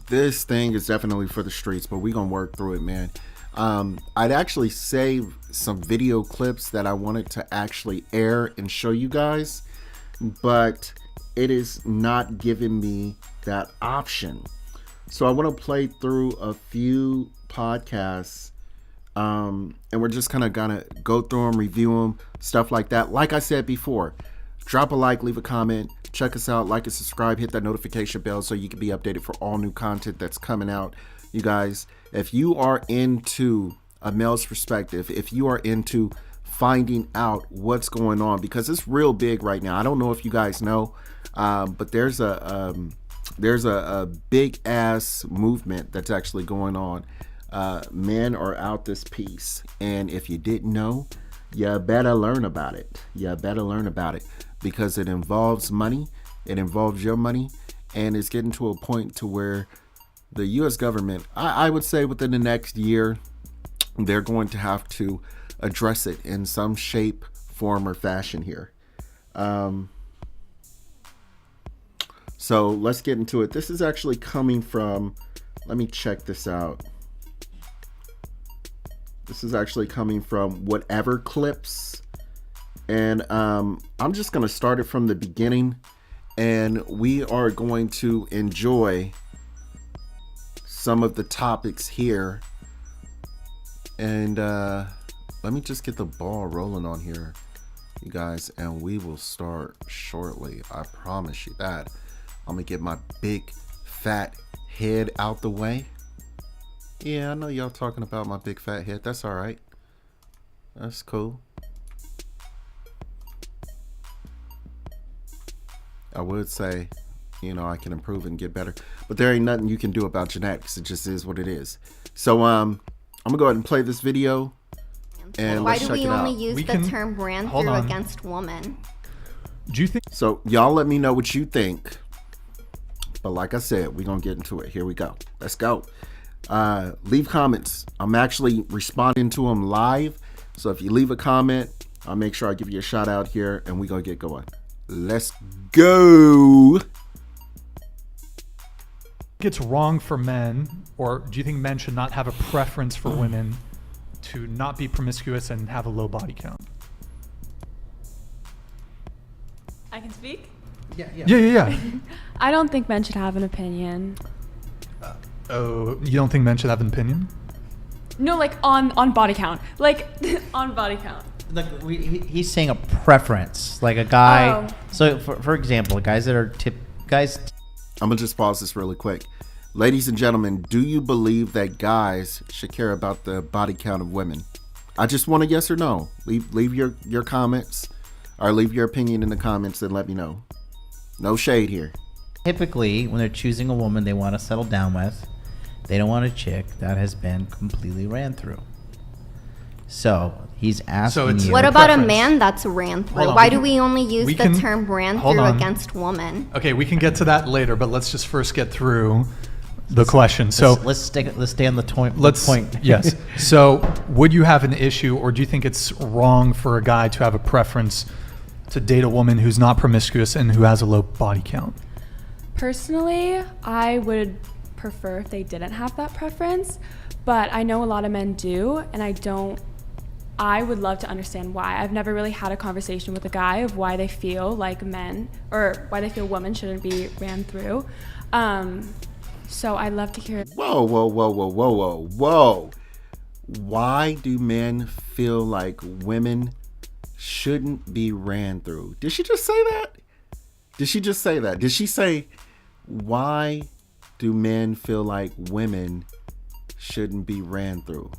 This thing is definitely for the streets, but we're gonna work through it, man. I'd actually save some video clips that I wanted to actually air and show you guys, but it is not giving me that option. So I want to play through a few podcasts, and we're just kind of gonna go through them, review them, stuff like that. Like I said before, drop a like, leave a comment, check us out, like and subscribe, hit that notification bell so you can be updated for all new content that's coming out. You guys, if you are into a male's perspective, if you are into finding out what's going on, because it's real big right now. I don't know if you guys know, but there's a big ass movement that's actually going on. Men are out this piece, and if you didn't know, you better learn about it. You better learn about it, because it involves money. It involves your money, and it's getting to a point to where the U.S. government, I would say within the next year, they're going to have to address it in some shape, form, or fashion here. So let's get into it. This is actually coming from, let me check this out. This is actually coming from Whatever Clips. And I'm just going to start it from the beginning. And we are going to enjoy some of the topics here. And let me just get the ball rolling on here, you guys. And we will start shortly. I promise you that. I'm going to get my big fat head out the way. Yeah, I know y'all talking about my big fat head. That's all right. That's cool. I would say, you know, I can improve and get better, but there ain't nothing you can do about genetics. It just is what it is. So I'm gonna go ahead and play this video, and why let's do check we it only out. use the term ran through against woman? Do you think so? Y'all let me know what you think. But like I said, we're gonna get into it. Here we go. Let's go. Leave comments. I'm actually responding to them live. So if you leave a comment, I'll make sure I give you a shout out here, and we're gonna get going. Let's go. it's wrong for men, or do you think men should not have a preference for women to not be promiscuous and have a low body count? I can speak? Yeah. I don't think men should have an opinion. Oh, you don't think men should have an opinion? No, like on body count. Like on body count. Like he's saying a preference, like a guy. Oh. So for example, guys that are guys. I'm gonna just pause this really quick. Ladies and gentlemen, do you believe that guys should care about the body count of women? I just want a yes or no. Leave your comments, or leave your opinion in the comments and let me know. No shade here. Typically, when they're choosing a woman they want to settle down with, they don't want a chick that has been completely ran through. So he's asking you. What about a man that's ran through? Why do we only use the term ran through against woman? Okay, we can get to that later, but let's just first get through the question. So let's stay on the point. Yes. So would you have an issue, or do you think it's wrong for a guy to have a preference to date a woman who's not promiscuous and who has a low body count? Personally, I would prefer if they didn't have that preference, but I know a lot of men do, and I would love to understand why. I've never really had a conversation with a guy of why they feel like men, or why they feel women shouldn't be ran through. So I'd love to hear. Whoa. Why do men feel like women shouldn't be ran through? Did she just say that? Did she say, why do men feel like women shouldn't be ran through?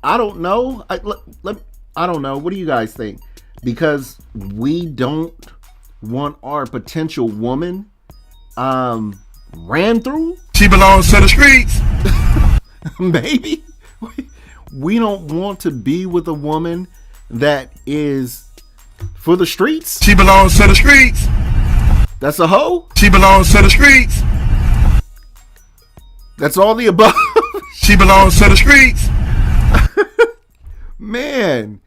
I don't know. I don't know. What do you guys think? Because we don't want our potential woman ran through? She belongs to the streets. Maybe. We don't want to be with a woman that is for the streets. She belongs to the streets. That's a hoe? She belongs to the streets. That's all the above. She belongs to the streets. Man.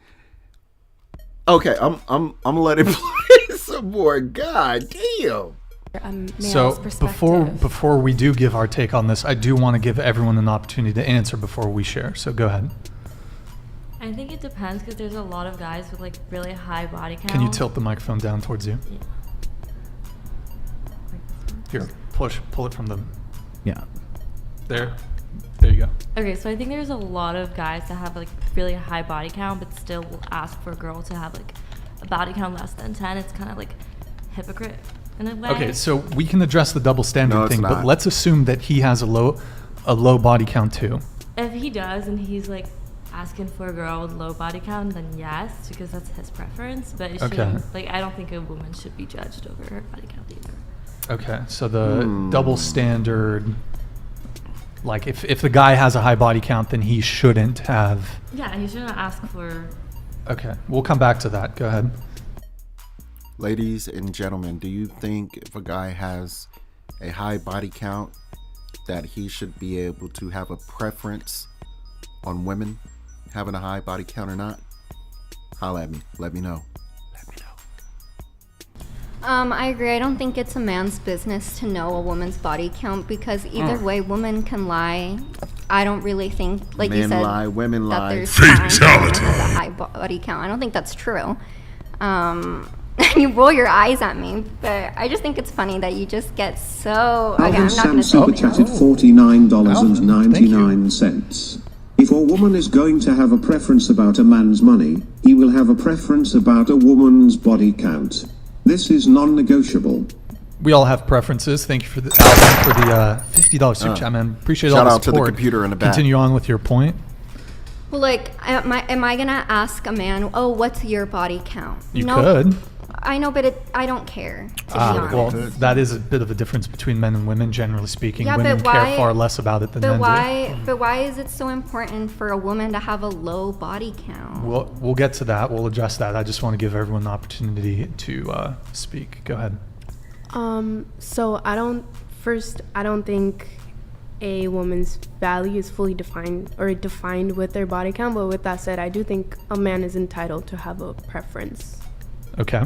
Okay, I'm gonna let it play some more. God damn. So before we do give our take on this, I do want to give everyone an opportunity to answer before we share. So go ahead. I think it depends because there's a lot of guys with like really high body count. Can you tilt the microphone down towards you? Yeah. Here, pull it from the. Yeah. There you go. Okay, so I think there's a lot of guys that have like really high body count, but still will ask for a girl to have like a body count less than 10. It's kind of like hypocrite in a way. Okay, so we can address the double standard thing, but let's assume that he has a low body count too. If he does, and he's like asking for a girl with low body count, then yes, because that's his preference. But it shouldn't, like, I don't think a woman should be judged over her body count either. Okay, so the double standard, like if the guy has a high body count, then he shouldn't have. Yeah, he shouldn't ask for. Okay, we'll come back to that. Go ahead. Ladies and gentlemen, do you think if a guy has a high body count that he should be able to have a preference on women having a high body count or not? Holla at me. Let me know. I agree. I don't think it's a man's business to know a woman's body count because either way, women can lie. I don't really think, like Men you said, lie, women that lie. there's times when a woman has a high body count. I don't think that's true. You roll your eyes at me, but I just think it's funny that you just get so. Okay, I'm not going to say Super chatted $49.99. If a woman is going to have a preference about a man's money, he will have a preference about a woman's body count. This is non-negotiable. We all have preferences. Thank you for the Alvin for the $50 super chat, man. Appreciate all the support. Shout out to the computer in the back. Continue on with your point. Well, like, am I gonna ask a man, oh, what's your body count? You could. I know, but I don't care, to be honest. Well, that is a bit of a difference between men and women, generally speaking. Yeah, women but why, care far less about it than men do. But why is it so important for a woman to have a low body count? We'll get to that. We'll address that. I just want to give everyone the opportunity to speak. Go ahead. So I don't think a woman's value is fully defined with their body count. But with that said, I do think a man is entitled to have a preference. Okay.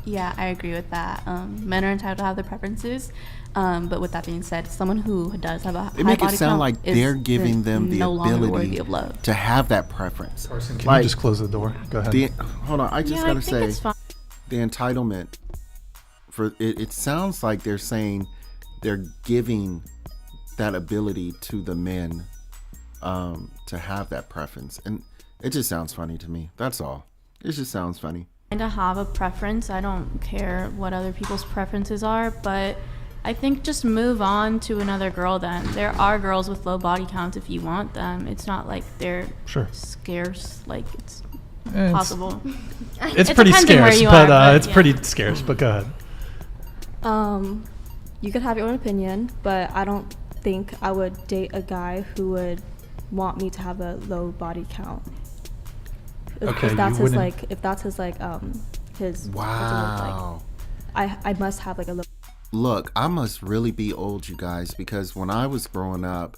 Yeah, I agree with that. Men are entitled to have their preferences, but with that being said, someone who does have a high body count, it makes it sound like they're giving them the ability to have that preference. Carson, can you just close the door? Go ahead. Hold on, I just gotta say, the entitlement for it sounds like they're saying they're giving that ability to the men to have that preference, and it just sounds funny to me. That's all. It just sounds funny. To have a preference, I don't care what other people's preferences are, but I think just move on to another girl then. There are girls with low body counts if you want them. It's not like they're scarce, like it's possible. It's pretty scarce, but it's pretty scarce, but go ahead. You could have your own opinion, but I don't think I would date a guy who would want me to have a low body count. Okay, if that's his wow. I must have like a low. Look, I must really be old, you guys, because when I was growing up,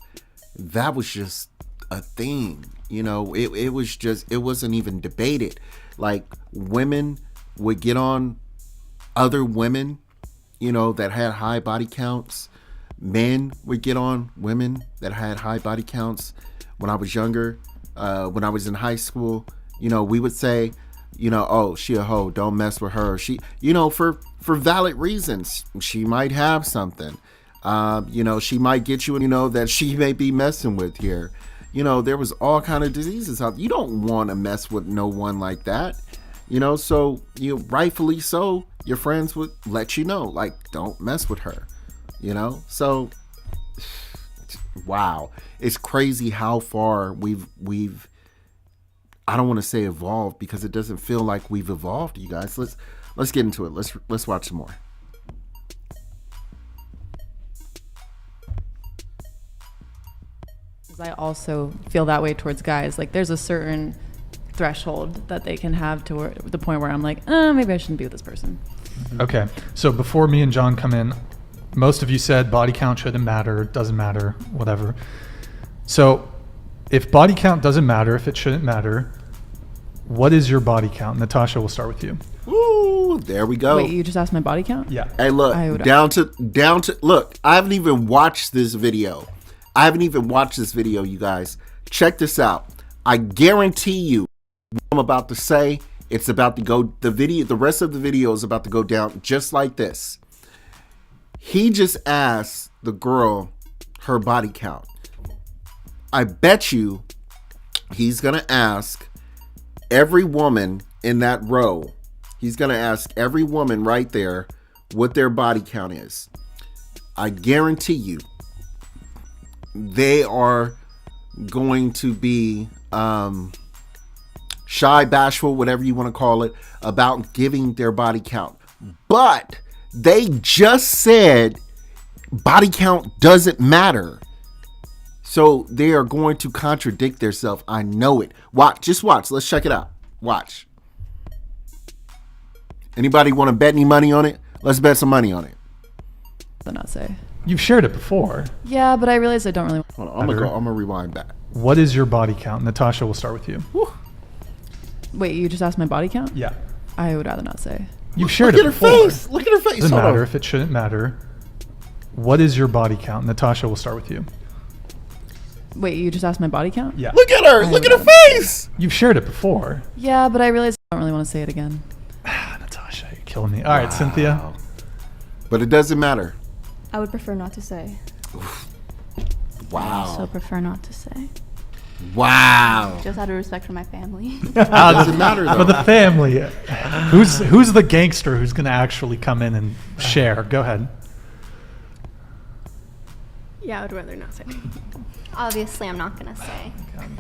that was just a thing. You know, it wasn't even debated. Like, women would get on other women, you know, that had high body counts. Men would get on women that had high body counts. When I was younger, when I was in high school, you know, we would say, you know, oh, she a hoe, don't mess with her. She, you know, for valid reasons. She might have something. You know, she might get you, you know, that she may be messing with here. You know, there was all kind of diseases out there. You don't want to mess with no one like that. You know, so rightfully so, your friends would let you know, like, don't mess with her. You know, so wow, it's crazy how far we've I don't want to say evolved because it doesn't feel like we've evolved, you guys. Let's get into it. Let's watch some more. I also feel that way towards guys. Like, there's a certain threshold that they can have to the point where I'm like, maybe I shouldn't be with this person. Okay, so before me and John come in, most of you said body count shouldn't matter, doesn't matter, whatever. So if body count doesn't matter, if it shouldn't matter, what is your body count? Natasha, we'll start with you. Ooh, There we go. Wait, you just asked my body count? Yeah. Hey, look, I would- down to look. I haven't even watched this video. You guys. Check this out. I guarantee you, what I'm about to say, it's about to go. The rest of the video is about to go down just like this. He just asked the girl her body count. I bet you he's gonna ask every woman in that row. He's gonna ask every woman right there what their body count is. I guarantee you, they are going to be shy, bashful, whatever you want to call it, about giving their body count. But they just said body count doesn't matter. So they are going to contradict themselves. I know it. Just watch. Let's check it out. Watch. Anybody want to bet any money on it? Let's bet some money on it. I'll not say. You've shared it before. Yeah, but I realize I don't really. Hold on, I'm gonna rewind back. What is your body count? Natasha, we'll start with you. Wait, you just asked my body count? Yeah. I would rather not say. You've shared Look it at her before. face. Look at her face. Doesn't Hold matter on. if it shouldn't matter. What is your body count? Natasha, we'll start with you. Wait, you just asked my body count? Yeah. Look at her. Look at her face. You've shared it before. Yeah, but I realize I don't really want to say it again. Natasha, you're killing me. All right, Cynthia. But it doesn't matter. I would prefer not to say. Wow. Also prefer not to say. Wow. Just out of respect for my family. It doesn't matter For though. the family. Who's the gangster who's going to actually come in and share? Go ahead. Yeah, I would rather not say. Obviously, I'm not gonna say.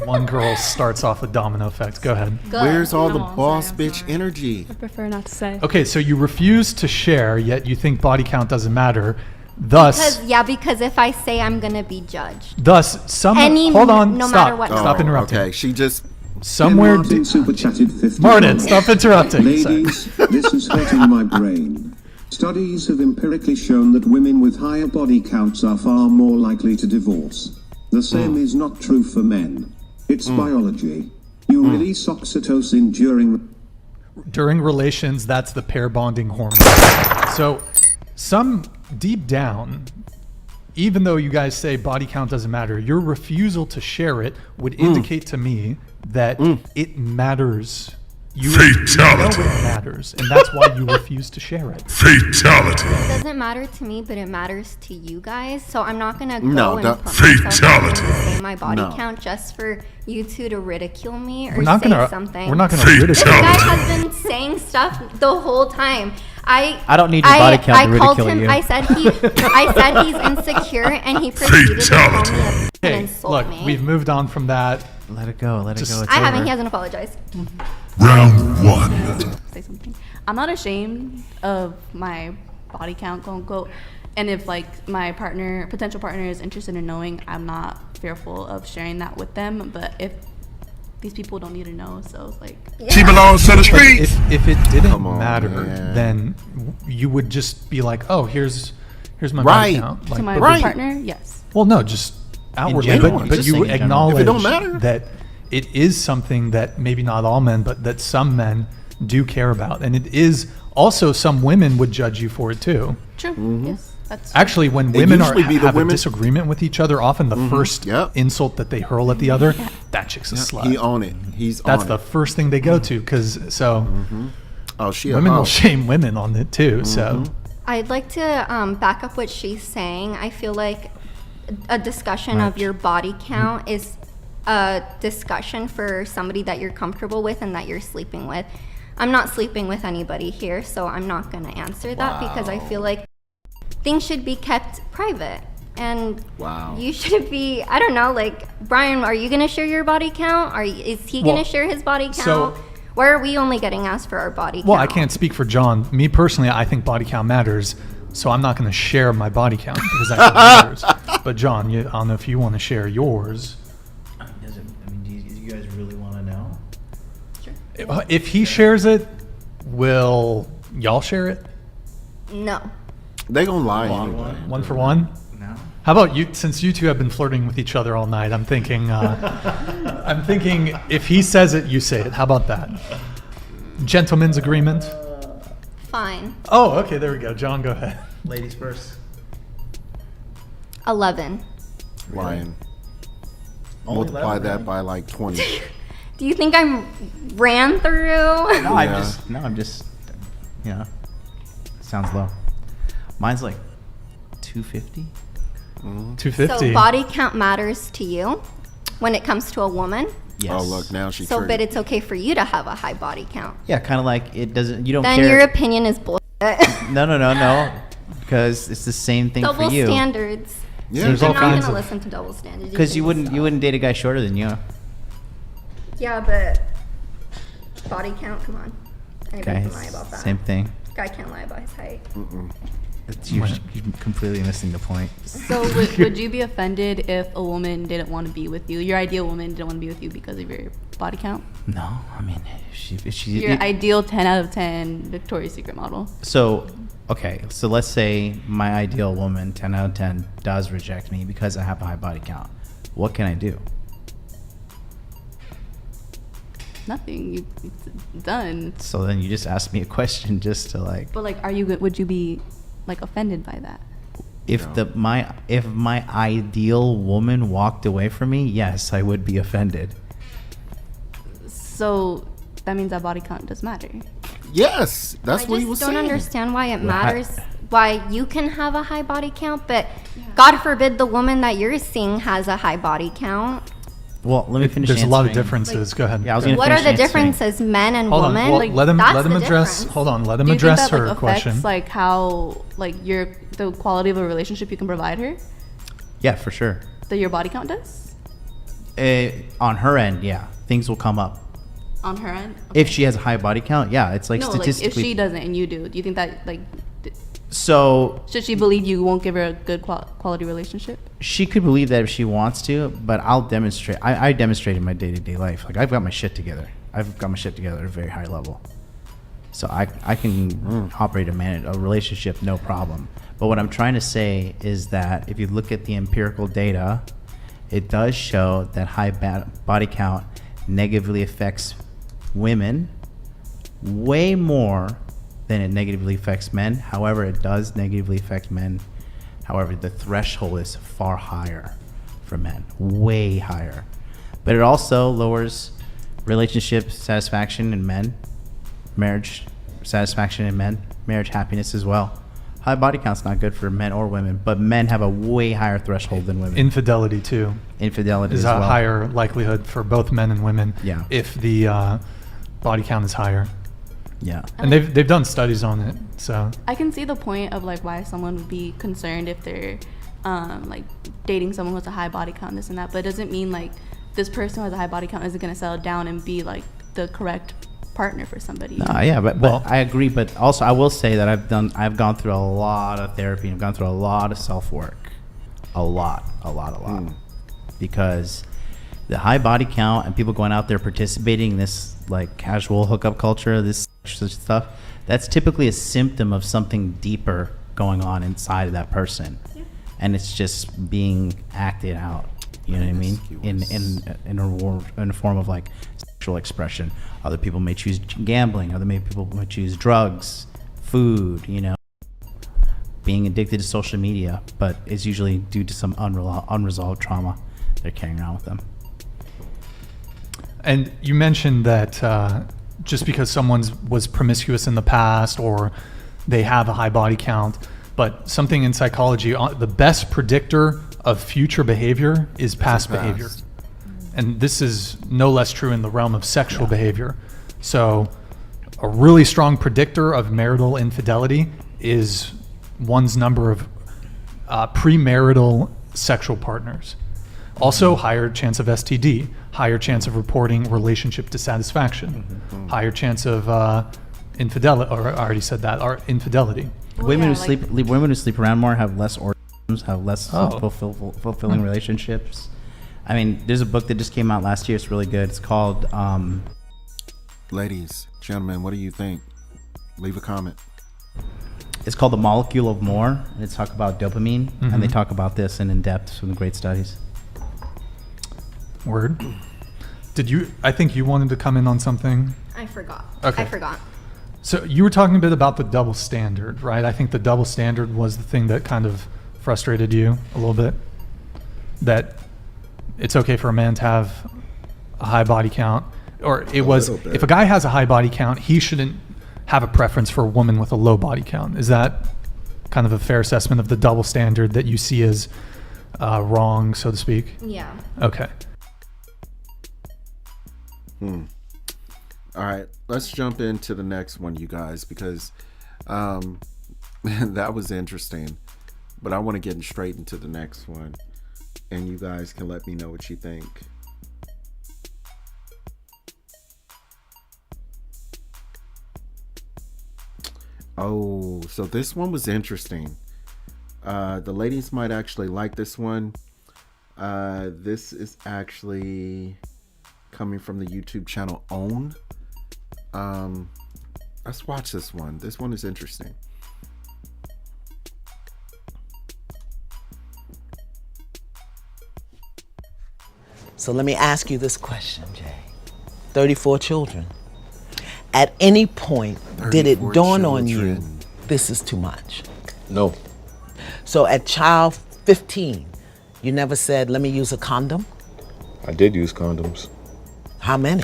One girl starts off with domino effect. Go ahead. Good. Where's all the No, I'm boss sorry, I'm bitch sorry. energy? I prefer not to say. Okay, so you refuse to share, yet you think body count doesn't matter. Thus, Because if I say, I'm gonna be judged. some. Any- Hold on. no stop. matter what. Stop interrupting. Okay, she just. Somewhere. Martin super chatted 50. Martin, stop interrupting. Ladies, this is hurting my brain. Studies have empirically shown that women with higher body counts are far more likely to divorce. The same is not true for men. It's biology. You release oxytocin During relations, that's the pair bonding hormone. So, some deep down, even though you guys say body count doesn't matter, your refusal to share it would indicate to me that it matters. You know Fatality. it matters, and that's why you refuse to share it. Fatality. It doesn't matter to me, but it matters to you guys. So I'm not gonna go No, and don't- put myself Fatality. to say my body No. count just for you two to ridicule me or We're not say gonna. something. We're not gonna Fatality. This ridicule. guy has been saying stuff the whole time. I don't need your body count to I called ridicule him. you. I said he's insecure, and he proceeded to call me Fatality. a and Okay, insult look, me. we've moved on from that. Let it go. Let it Just- go. It's I haven't. over. He hasn't apologized. Round one. Say something. I'm not ashamed of my body count. Go. And if like my potential partner is interested in knowing, I'm not fearful of sharing that with them. But if these people don't need to know, so it's like She belongs to the But streets. if it didn't Come on, matter, man. then you would just be like, oh, here's my Right. body count. to Like, my Right. partner, yes. well, no, just outwardly, general, but just you saying in general. acknowledge If it don't matter. that it is something that maybe not all men, but that some men do care about, and it is also some women would judge you for it too. True. Yes. That's Actually, when women usually be the have a women- disagreement with each other, often the first Yep. insult that they hurl at the other, that chick's a slut. He on it. He's That's on the it. first thing they go to, because Oh, she a women hoe. will shame women on it too. So I'd like to back up what she's saying. I feel like a discussion of your body count is a discussion for somebody that you're comfortable with and that you're sleeping with. I'm not sleeping with anybody here, so I'm not going to answer that because I feel like things should be kept private. And Wow. you should be, I don't know, like, Brian, are you going to share your body count? Is he going Well, to share his body count? so- Why are we only getting asked for our body well, count? I can't speak for John. Me personally, I think body count matters, so I'm not going to share my body count because that matters. But John, I don't know if you want to share yours. Do you guys really want to know? If he shares it, will y'all share it? No. They gonna lie anyway. One for one? No. How about you? Since you two have been flirting with each other all night, I'm thinking if he says it, you say it. How about that? Gentleman's agreement. Fine. Oh, okay, there we go. John, go ahead. Ladies first. 11. Lying. Only Multiply 11, that really? by like 20. Do you think I ran through? No, Yeah. I'm just, you know, sounds low. Mine's like 250. 250. So body count matters to you when it comes to a woman. Yes. Oh, look, now she So, triggered. but it's okay for you to have a high body count. Yeah, kind of like it doesn't. You don't Then care. your opinion is bullshit. No. Because it's the same thing Double for you. standards. Yeah, There's I'm all not kinds gonna of. listen to double standards. Because you wouldn't date a guy shorter than you. Yeah, but body count. Come on. Anybody Okay, can lie about that. same thing. Guy can't lie about his height. You're completely missing the point. So would you be offended if a woman didn't want to be with you? Your ideal woman didn't want to be with you because of your body count? No, I mean, if she Your ideal 10 out of 10 Victoria's Secret model. So, okay, so let's say my ideal woman, 10 out of 10, does reject me because I have a high body count. What can I do? Nothing. It's done. So then you just ask me a question just to like, But like, would you be like offended by that? if my ideal woman walked away from me, yes, I would be offended. So that means that body count does matter. Yes, that's what he was I just don't saying. understand why it Well, I- matters. Why you can have a high body count, but God forbid the woman that you're seeing has a high body count. Well, let me finish. There's a lot of answering. differences. Go ahead. Yeah, I was gonna What are finish the answering. differences, men and Hold on. women? Well, Like, let him that's the address. difference. Hold on. Let him Do you address think that, her like, question. affects, like how like the quality of a relationship you can provide her? Yeah, for sure. That your body count does On her end, yeah, things will come up. on her end. If she has a high body count, yeah, it's like no, like statistically. if she doesn't and you do you think that like So should she believe you won't give her a good quality relationship? she could believe that if she wants to, but I'll demonstrate. I demonstrate in my day-to-day life. Like I've got my shit together. I've got my shit together at a very high level. So I can operate and manage a relationship no problem. But what I'm trying to say is that if you look at the empirical data, it does show that high body count negatively affects women way more than it negatively affects men. However, it does negatively affect men. However, the threshold is far higher for men, way higher. But it also lowers relationship satisfaction in men, marriage satisfaction in men, marriage happiness as well. High body count's not good for men or women, but men have a way higher threshold than women. Infidelity too Infidelity is as a well. higher likelihood for both men and women. Yeah. If the body count is higher, Yeah. and they've done studies on it. So I can see the point of like why someone would be concerned if they're like dating someone who has a high body count, this and that, but it doesn't mean like this person who has a high body count isn't going to settle down and be like the correct partner for somebody. Yeah, but Well- I agree. But also, I will say that I've gone through a lot of therapy. I've gone through a lot of self work, a lot, because the high body count and people going out there participating in this like casual hookup culture, this stuff, that's typically a symptom of something deeper going on inside of that person, and it's just being acted out. You know what I mean? In a form of like sexual expression. Other people may choose gambling. Other people may choose drugs, food. You know, being addicted to social media, but it's usually due to some unresolved trauma they're carrying around with them. And you mentioned that just because someone was promiscuous in the past or they have a high body count, but something in psychology, the best predictor of future behavior is past behavior. And this is no less true in the realm of sexual behavior. So a really strong predictor of marital infidelity is one's number of premarital sexual partners. Also, higher chance of STD, higher chance of reporting relationship dissatisfaction, higher chance of infidelity, or I already said that, or infidelity. Women who sleep around more have less orgasms, have less Oh. fulfilling relationships. I mean, there's a book that just came out last year. It's really good. It's called. Ladies, gentlemen, what do you think? Leave a comment. It's called The Molecule of More, and it's talk about dopamine, and they talk about this in depth, some great studies. Word. I think you wanted to come in on something. I forgot. Okay. I forgot. So you were talking a bit about the double standard, right? I think the double standard was the thing that kind of frustrated you a little bit. That it's okay for a man to have a high body count, or it was if a guy has a high body count, he shouldn't have a preference for a woman with a low body count. Is that kind of a fair assessment of the double standard that you see as wrong, so to speak? Yeah. Okay. All right, let's jump into the next one, you guys, because that was interesting. But I want to get straight into the next one, and you guys can let me know what you think. Oh, so this one was interesting. The ladies might actually like this one. This is actually coming from the YouTube channel Own. Let's watch this one. This one is interesting. So let me ask you this question, Jay. 34 children. At any point, did it dawn on you, this is too much? No. So at child 15, you never said, let me use a condom? I did use condoms. How many?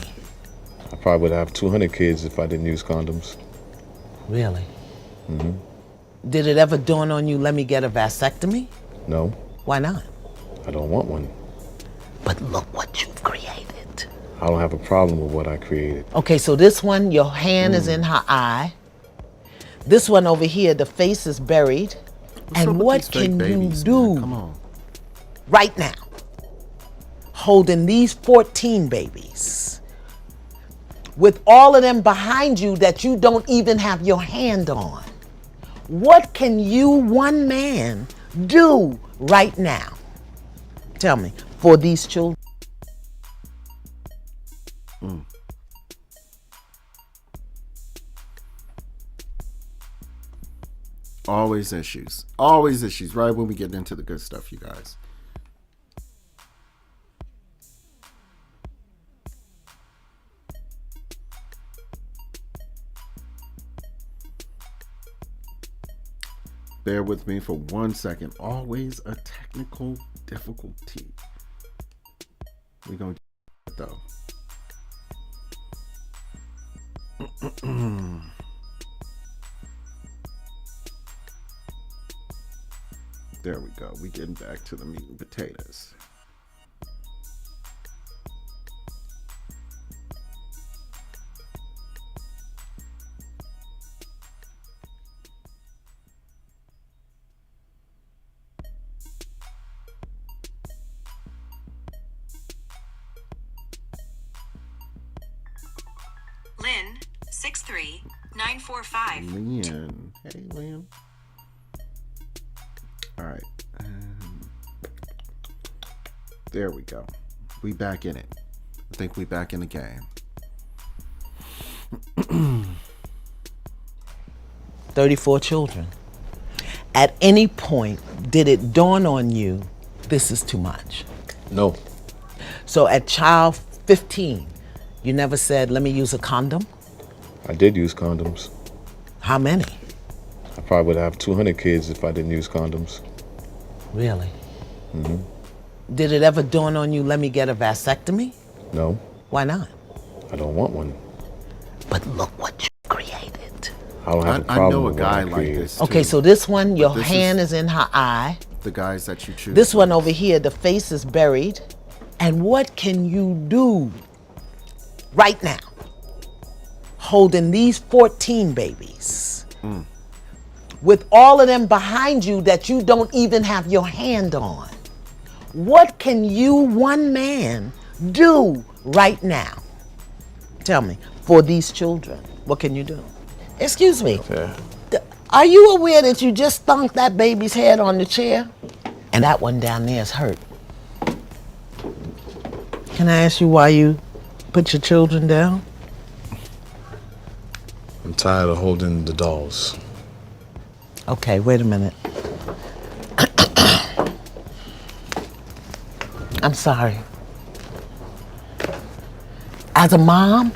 I probably would have 200 kids if I didn't use condoms. Really? Mm-hmm. Did it ever dawn on you, let me get a vasectomy? No. Why not? I don't want one. But look what you've created. I don't have a problem with what I created. Okay, so this one, your hand is in her eye. This one over here, the face is buried. And what can you do right now? Holding these 14 babies. With all of them behind you that you don't even have your hand on. What can you, one man, do right now? Tell me, for these children. Always issues, right when we get into the good stuff, you guys. Bear with me for 1 second. Always a technical difficulty. We're going to get it though. There we go. We getting back to the meat and potatoes. Lynn, 63945. Lynn. Hey, Lynn. All right. There we go. We back in it. I think we back in the game. 34 children. At any point, did it dawn on you, this is too much? No. So at child 15, you never said, let me use a condom? I did use condoms. How many? I probably would have 200 kids if I didn't use condoms. Really? Mm-hmm. Did it ever dawn on you, let me get a vasectomy? No. Why not? I don't want one. But look what you created. I don't have a problem I know a with guy what I like created. this. Too. Okay, so this one, your hand is in her eye. The guys that you choose. This one over here, the face is buried. And what can you do right now? Holding these 14 babies. With all of them behind you that you don't even have your hand on. What can you, one man, do right now? Tell me, for these children, what can you do? Excuse me. Okay. Are you aware that you just thunked that baby's head on the chair? And that one down there is hurt. Can I ask you why you put your children down? I'm tired of holding the dolls. Okay, wait a minute. I'm sorry. As a mom,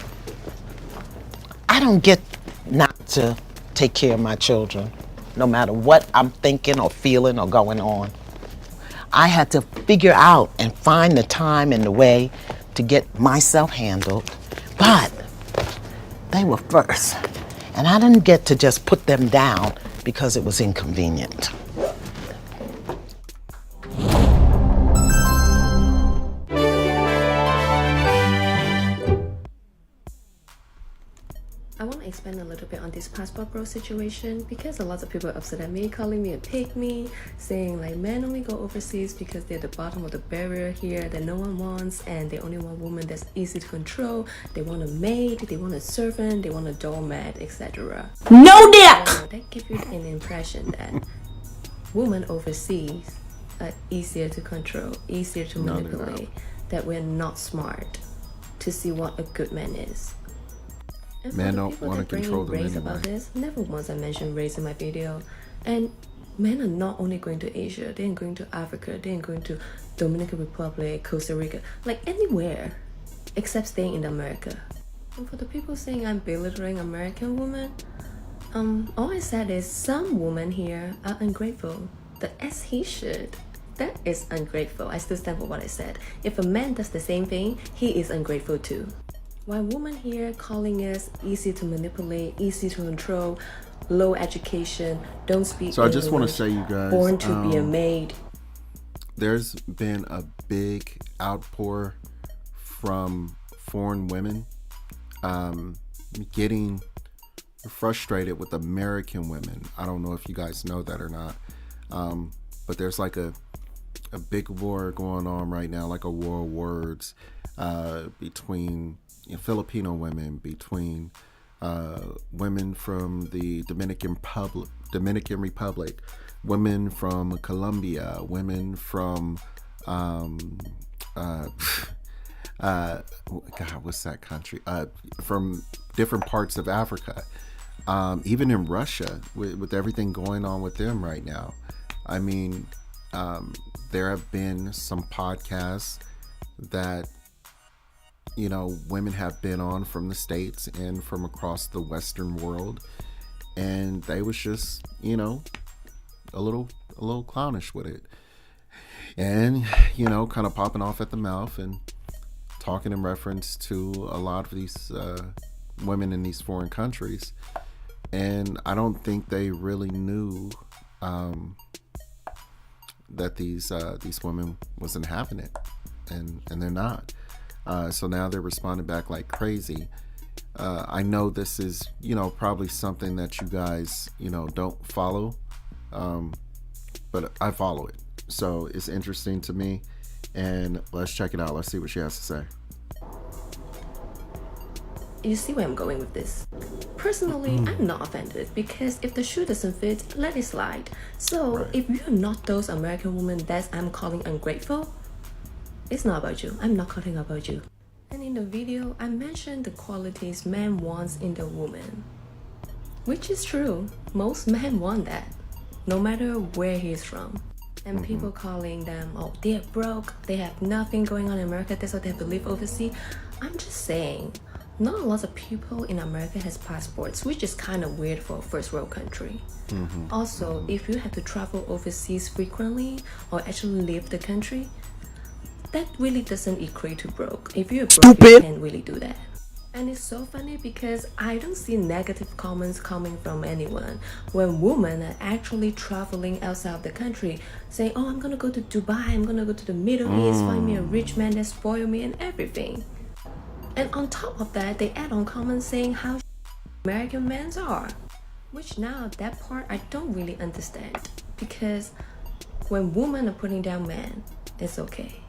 I don't get not to take care of my children, no matter what I'm thinking or feeling or going on. I had to figure out and find the time and the way to get myself handled, but they were first. And I didn't get to just put them down because it was inconvenient. I want to expand a little bit on this passport bro situation because a lot of people are upset at me, calling me a pygmy, saying like men only go overseas because they're the bottom of the barrier here that no one wants, and they only want women that's easy to control. They want a maid, they want a servant, they want a doormat, etc. No dick! So that gives you an impression that women overseas are easier to control, easier to manipulate, that we're not smart to see what a good man is. And men don't want to control them race anyway. About this, never once I mentioned race in my video. And men are not only going to Asia, they're going to Africa, they're going to Dominican Republic, Costa Rica, like anywhere except staying in America. And for the people saying I'm belittling American women, all I said is some women here are ungrateful. As he should. That is ungrateful. I still stand for what I said. If a man does the same thing, he is ungrateful too. Why women here calling us easy to manipulate, easy to control, low education, don't speak So I English, just want to say, you guys, born to be a maid. There's been a big outpour from foreign women getting frustrated with American women. I don't know if you guys know that or not, but there's like a big war going on right now, like a war of words between Filipino women, between women from the Dominican Republic, women from Colombia, women from God, what's that country? From different parts of Africa, even in Russia, with everything going on with them right now. I mean, there have been some podcasts that women have been on from the States and from across the Western world, and they was just a little clownish with it, and kind of popping off at the mouth and talking in reference to a lot of these women in these foreign countries. And I don't think they really knew that these women wasn't having it, and they're not. So now they're responding back like crazy. I know this is, probably something that you guys, don't follow, but I follow it. So it's interesting to me, and let's check it out. Let's see what she has to say. You see where I'm going with this? Personally, I'm not offended because if the shoe doesn't fit, let it slide. So if you're not those American women that I'm calling ungrateful, it's not about you. I'm not calling about you. And in the video, I mentioned the qualities man wants in the woman, which is true. Most men want that, no matter where he's from. And people calling them, oh, they're broke, they have nothing going on in America, that's why they have to live overseas. I'm just saying, not a lot of people in America has passports, which is kind of weird for a first world country. Also, if you have to travel overseas frequently or actually leave the country, that really doesn't equate to broke. If you're broke, you can't really do that. And it's so funny because I don't see negative comments coming from anyone when women are actually traveling outside of the country, saying, oh, I'm gonna go to Dubai, I'm gonna go to the Middle East, find me a rich man that spoil me and everything. And on top of that, they add on comments saying how American men are. Which now, that part I don't really understand. Because when women are putting down men, it's okay.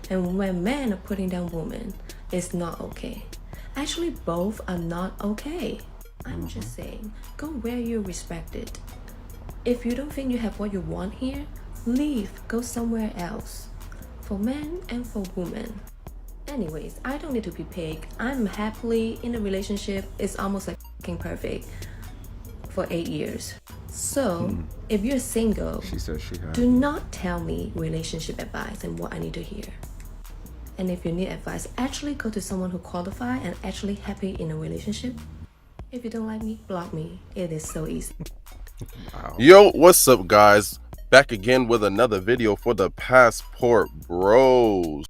And when men are putting down women, it's not okay. Actually, both are not okay. I'm just saying, go where you're respected. If you don't think you have what you want here, leave, go somewhere else. For men and for women. Anyways, I don't need to be pig. I'm happily in a relationship. It's almost like fucking perfect for 8 years. So, if you're single, She says she has. do not tell me relationship advice and what I need to hear. And if you need advice, actually go to someone who qualifies and actually happy in a relationship. If you don't like me, block me. It is so easy. Wow. Yo, what's up, guys? Back again with another video for the Passport Bros.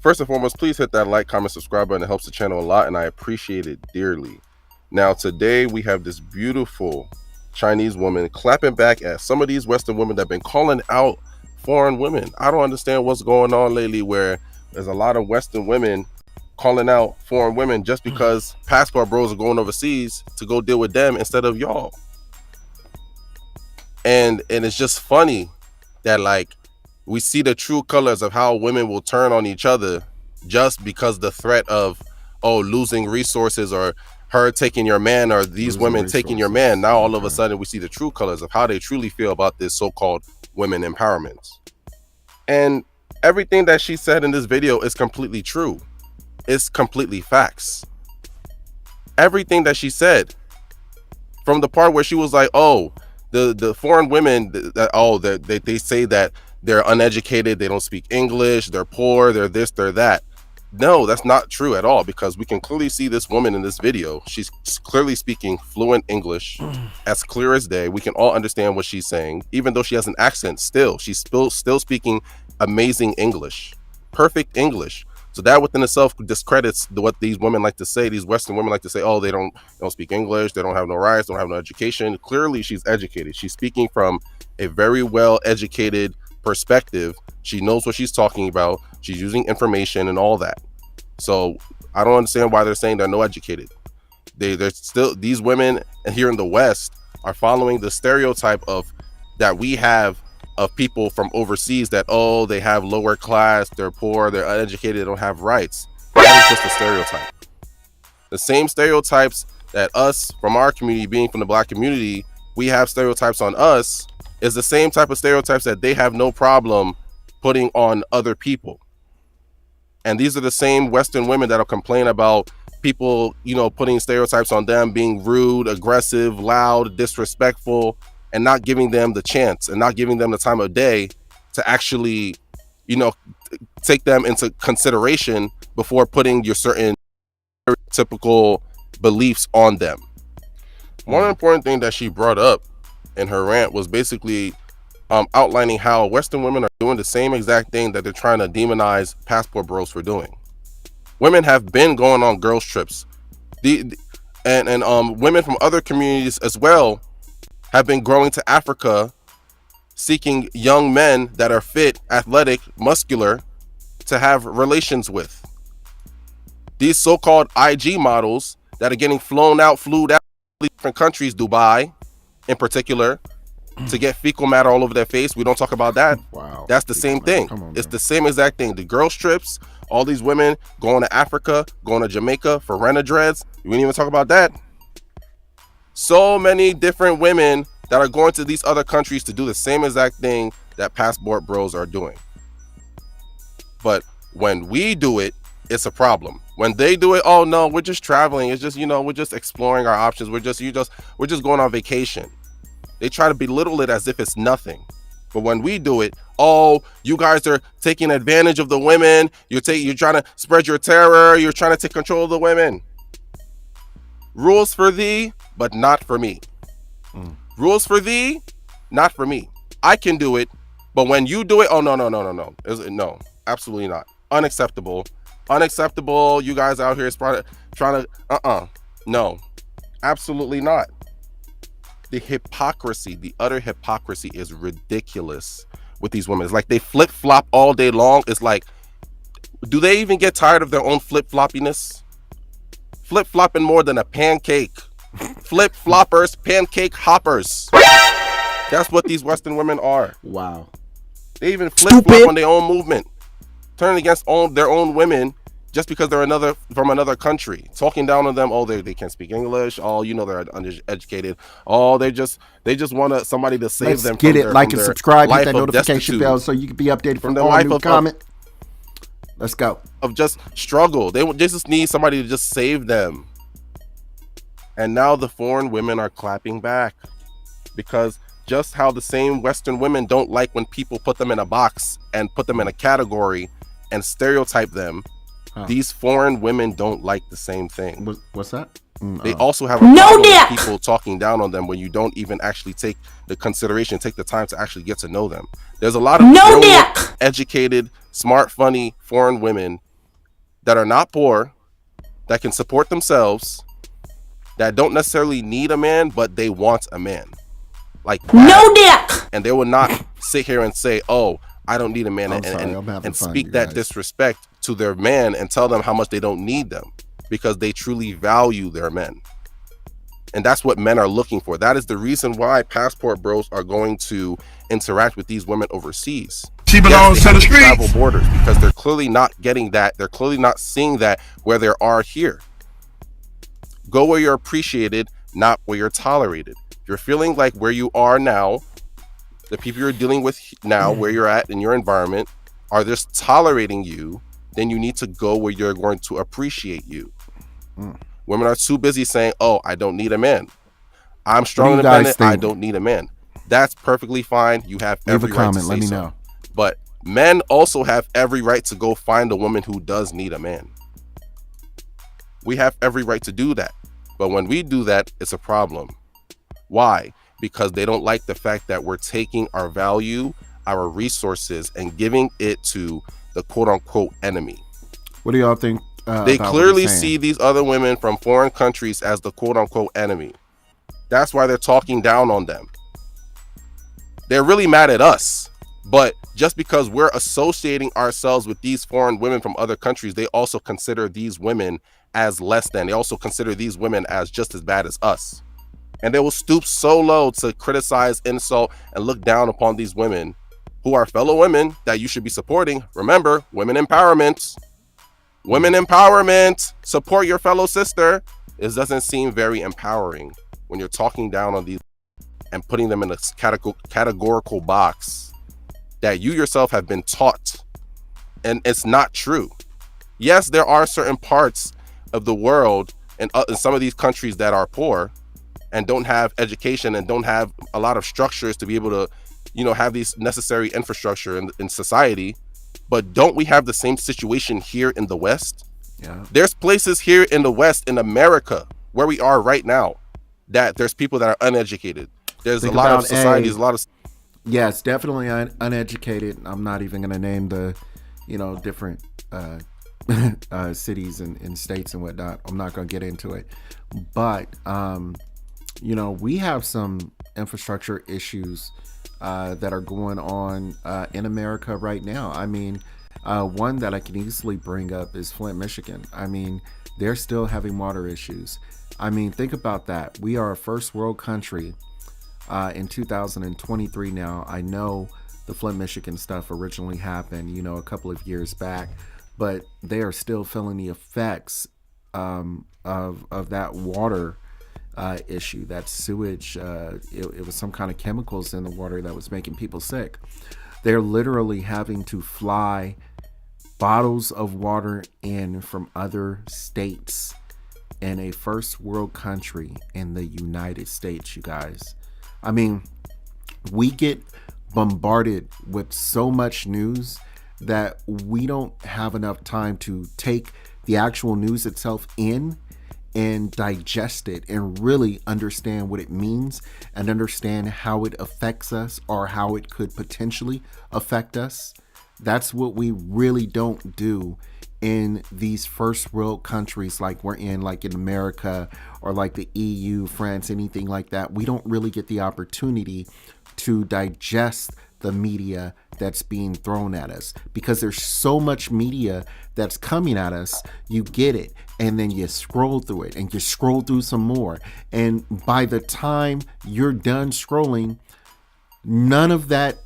First and foremost, please hit that like, comment, subscribe button. It helps the channel a lot, and I appreciate it dearly. Now, today we have this beautiful Chinese woman clapping back at some of these Western women that have been calling out foreign women. I don't understand what's going on lately where there's a lot of Western women calling out foreign women just because Passport Bros are going overseas to go deal with them instead of y'all. And it's just funny that like we see the true colors of how women will turn on each other just because the threat of losing resources or her taking your man or these losing women resources. Taking your man. Now all of a sudden we see the true colors of how they truly feel about this so-called women empowerment. And everything that she said in this video is completely true. It's completely facts. Everything that she said, from the part where she was like, the foreign women that they say that they're uneducated, they don't speak English, they're poor, they're this, they're that. No, that's not true at all, because we can clearly see this woman in this video. She's clearly speaking fluent English, as clear as day. We can all understand what she's saying, even though she has an accent. She's still speaking amazing English, perfect English. So that within itself discredits what these women like to say. These Western women like to say, they don't speak English, they don't have no rights, don't have no education. Clearly, she's educated. She's speaking from a very well educated perspective. She knows what she's talking about. She's using information and all that. So I don't understand why they're saying they're no educated. They're still, these women here in the West are following the stereotype of that we have of people from overseas that they have lower class, they're poor, they're uneducated, they don't have rights. That is just a stereotype. The same stereotypes that us from our community, being from the Black community, we have stereotypes on us, is the same type of stereotypes that they have no problem putting on other people. And these are the same Western women that'll complain about people, putting stereotypes on them, being rude, aggressive, loud, disrespectful, and not giving them the chance and not giving them the time of day to actually, take them into consideration before putting your certain typical beliefs on them. One important thing that she brought up in her rant was basically outlining how Western women are doing the same exact thing that they're trying to demonize Passport Bros for doing. Women have been going on girls trips. And women from other communities as well have been growing to Africa seeking young men that are fit, athletic, muscular to have relations with. These so-called IG models that are getting flew out to different countries, Dubai in particular, to get fecal matter all over their face. We don't talk about that. Wow. That's the same thing. It's the same exact thing. The girl strips, all these women going to Africa, going to Jamaica for rent-a-dreads. We didn't even talk about that. So many different women that are going to these other countries to do the same exact thing that Passport Bros are doing. But when we do it, it's a problem. When they do it, we're just traveling. It's just, we're just exploring our options. We're just going on vacation. They try to belittle it as if it's nothing. But when we do it, you guys are taking advantage of the women. You're trying to spread your terror. You're trying to take control of the women. Rules for thee, but not for me. Rules for thee, not for me. I can do it, but when you do it, no. No, absolutely not. Unacceptable. You guys out here trying to, no, absolutely not. The hypocrisy, the utter hypocrisy is ridiculous with these women. It's like they flip-flop all day long. It's like, do they even get tired of their own flip-floppiness? Flip-flopping more than a pancake. Flip-floppers, pancake hoppers. That's what these Western women are. Wow. They even flip-flop on their own movement, turning against their own women just because they're from another country, talking down on them. They can't speak English. They're uneducated. They just want somebody to save them. Get it, like and subscribe, hit that notification bell so you can be updated from all new comment. Let's go. Of just struggle. They just need somebody to just save them. And now the foreign women are clapping back, because just how the same Western women don't like when people put them in a box and put them in a category and stereotype them, these foreign women don't like the same thing. What's that? They also have a problem with people talking down on them when you don't even actually take the time to actually get to know them. There's a lot of brilliant, educated, smart, funny foreign women that are not poor, that can support themselves, that don't necessarily need a man, but they want a man. Like and they will not sit here and say, "Oh, I don't need a man," and speak that disrespect to their man and tell them how much they don't need them, because they truly value their men. And that's what men are looking for. That is the reason why passport bros are going to interact with these women overseas. She belongs to the streets. Travel borders, because they're clearly not getting that. They're clearly not seeing that where there are here. Go where you're appreciated, not where you're tolerated. If you're feeling like where you are now, the people you're dealing with now, where you're at in your environment, are just tolerating you, then you need to go where you're going to appreciate you. Women are too busy saying, "Oh, I don't need a man. I'm strong and independent. I don't need a man." That's perfectly fine. You have every right to say let me so. know. But men also have every right to go find a woman who does need a man. We have every right to do that. But when we do that, it's a problem. Why? Because they don't like the fact that we're taking our value, our resources, and giving it to the quote-unquote enemy. What do y'all think? They clearly see these other women from foreign countries as the quote-unquote enemy. That's why they're talking down on them. They're really mad at us. But just because we're associating ourselves with these foreign women from other countries, they also consider these women as less than. They also consider these women as just as bad as us. And they will stoop so low to criticize, insult, and look down upon these women who are fellow women that you should be supporting. Remember, women empowerment. Women empowerment. Support your fellow sister. It doesn't seem very empowering when you're talking down on these and putting them in a categorical box that you yourself have been taught. And it's not true. Yes, there are certain parts of the world and in some of these countries that are poor and don't have education and don't have a lot of structures to be able to, have these necessary infrastructure in society. But don't we have the same situation here in the West? Yeah. There's places here in the West, in America, where we are right now, that there's people that are uneducated. There's a lot of societies, Yeah, it's definitely uneducated. I'm not even going to name the, different cities and states and whatnot. I'm not going to get into it. But, we have some infrastructure issues that are going on in America right now. I mean, one that I can easily bring up is Flint, Michigan. I mean, they're still having water issues. I mean, think about that. We are a first world country in 2023 now. I know the Flint, Michigan stuff originally happened, a couple of years back, but they are still feeling the effects of that water issue, that sewage. It was some kind of chemicals in the water that was making people sick. They're literally having to fly bottles of water in from other states in a first world country in the United States, you guys. I mean, we get bombarded with so much news that we don't have enough time to take the actual news itself in and digest it and really understand what it means and understand how it affects us or how it could potentially affect us. That's what we really don't do in these first world countries like we're in, like in America or like the EU, France, anything like that. We don't really get the opportunity to digest the media that's being thrown at us because there's so much media that's coming at us. You get it and then you scroll through it and you scroll through some more, and by the time you're done scrolling, none of that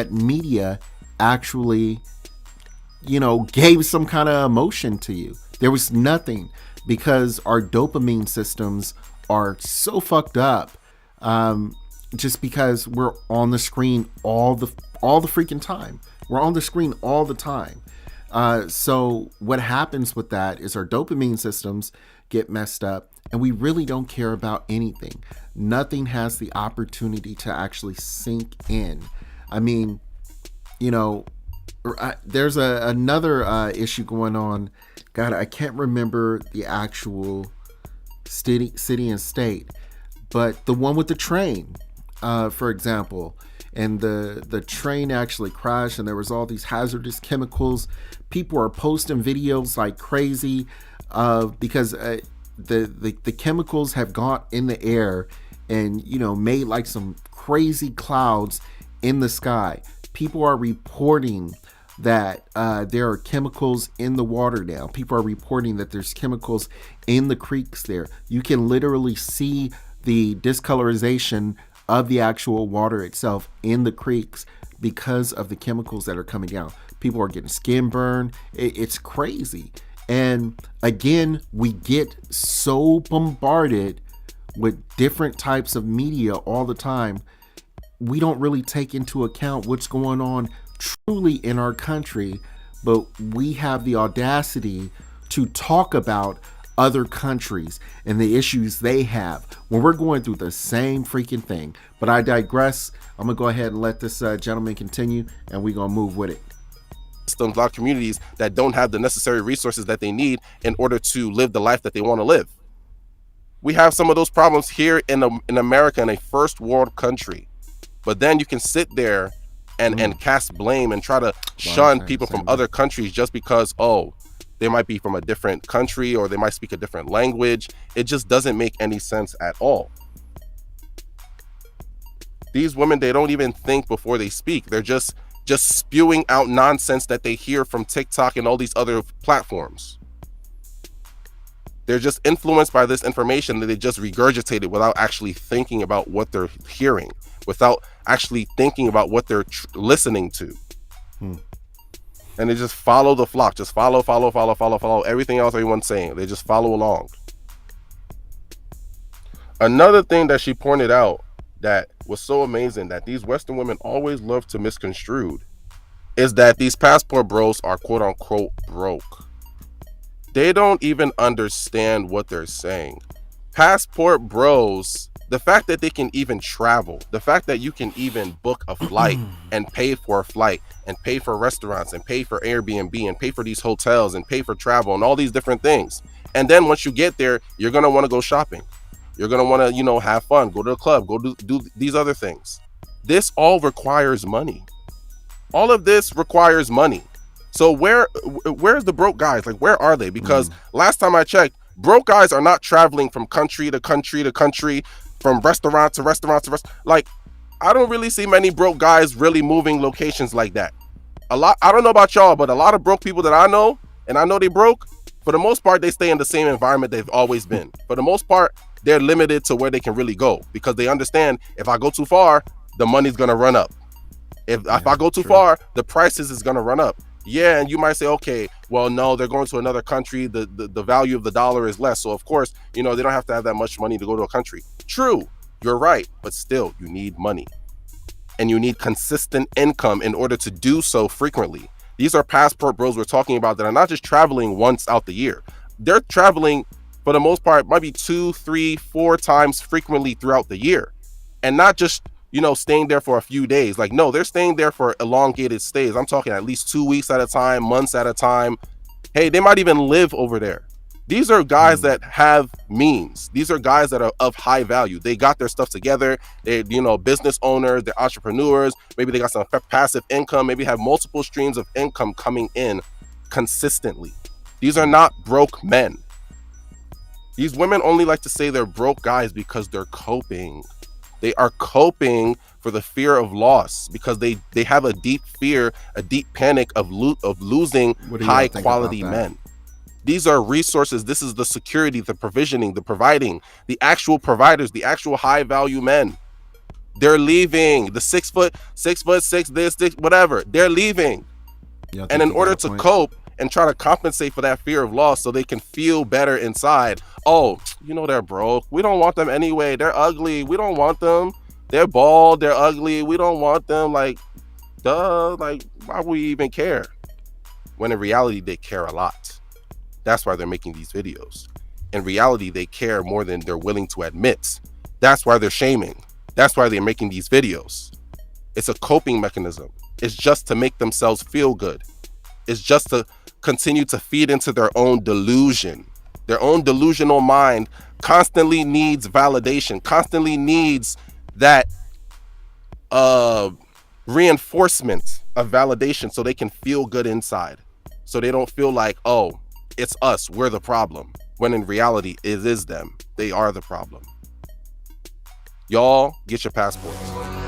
media actually gave some kind of emotion to you. There was nothing, because our dopamine systems are so fucked up, just because we're on the screen all the freaking time. We're on the screen all the time. So what happens with that is our dopamine systems get messed up and we really don't care about anything. Nothing has the opportunity to actually sink in. I mean, there's another issue going on. God, I can't remember the actual city and state. But the one with the train, for example, and the train actually crashed and there was all these hazardous chemicals. People are posting videos like crazy because the chemicals have got in the air and, you know, made like some crazy clouds in the sky. People are reporting that there are chemicals in the water now. People are reporting that there's chemicals in the creeks there. You can literally see the discolorization of the actual water itself in the creeks because of the chemicals that are coming down. People are getting skin burn. It's crazy. And again, we get so bombarded with different types of media all the time. We don't really take into account what's going on truly in our country, but we have the audacity to talk about other countries and the issues they have when we're going through the same freaking thing. But I digress. I'm gonna go ahead and let this gentleman continue, and we're gonna move with it. A lot of communities that don't have the necessary resources that they need in order to live the life that they want to live. We have some of those problems here in America, in a first world country. But then you can sit there and cast blame and try to shun people from other countries just because, oh, they might be from a different country or they might speak a different language. It just doesn't make any sense at all. These women, they don't even think before they speak. They're just spewing out nonsense that they hear from TikTok and all these other platforms. They're just influenced by this information that they just regurgitate it without actually thinking about what they're hearing, without actually thinking about what they're listening to. And they just follow the flock, just follow everything else everyone's saying. They just follow along. Another thing that she pointed out that was so amazing that these Western women always love to misconstrue is that these passport bros are quote unquote broke. They don't even understand what they're saying. Passport bros, the fact that they can even travel, the fact that you can even book a flight and pay for a flight and pay for restaurants and pay for Airbnb and pay for these hotels and pay for travel and all these different things. And then once you get there, you're going to want to go shopping. You're going to want to, you know, have fun, go to the club, go do these other things. This all requires money. All of this requires money. So where's the broke guys? Like, where are they? Because last time I checked, broke guys are not traveling from country to country to country, from restaurant to restaurant to restaurant. Like, I don't really see many broke guys really moving locations like that. I don't know about y'all, but a lot of broke people that I know, and I know they broke, for the most part, they stay in the same environment they've always been. For the most part, they're limited to where they can really go because they understand if I go too far, the money's going to run up. If I go too far, the prices is going to run up. Yeah, and you might say, okay, well, no, they're going to another country. The value of the dollar is less. So, of course, you know, they don't have to have that much money to go to a country. True, you're right. But still, you need money. And you need consistent income in order to do so frequently. These are passport bros we're talking about that are not just traveling once out the year. They're traveling, for the most part, maybe 2, 3, 4 times frequently throughout the year. And not just, you know, staying there for a few days. Like, no, they're staying there for elongated stays. I'm talking at least 2 weeks at a time, months at a time. Hey, they might even live over there. These are guys that have means. These are guys that are of high value. They got their stuff together. They're, you know, business owners, they're entrepreneurs. Maybe they got some passive income, maybe have multiple streams of income coming in consistently. These are not broke men. These women only like to say they're broke guys because they're coping. They are coping for the fear of loss because they have a deep fear, a deep panic of losing high quality men. These are resources. This is the security, the provisioning, the providing, the actual providers, the actual high value men. They're leaving. The 6'6", this, whatever. They're leaving. And in order to cope and try to compensate for that fear of loss so they can feel better inside. Oh, you know, they're broke. We don't want them anyway. They're ugly. We don't want them. They're bald. They're ugly. We don't want them. Like, duh. Like, why would we even care? When in reality, they care a lot. That's why they're making these videos. In reality, they care more than they're willing to admit. That's why they're shaming. That's why they're making these videos. It's a coping mechanism. It's just to make themselves feel good. It's just to continue to feed into their own delusion, their own delusional mind constantly needs validation, constantly needs that reinforcement of validation so they can feel good inside. So they don't feel like, oh, it's us, we're the problem. When in reality, it is them. They are the problem. Y'all, get your passports.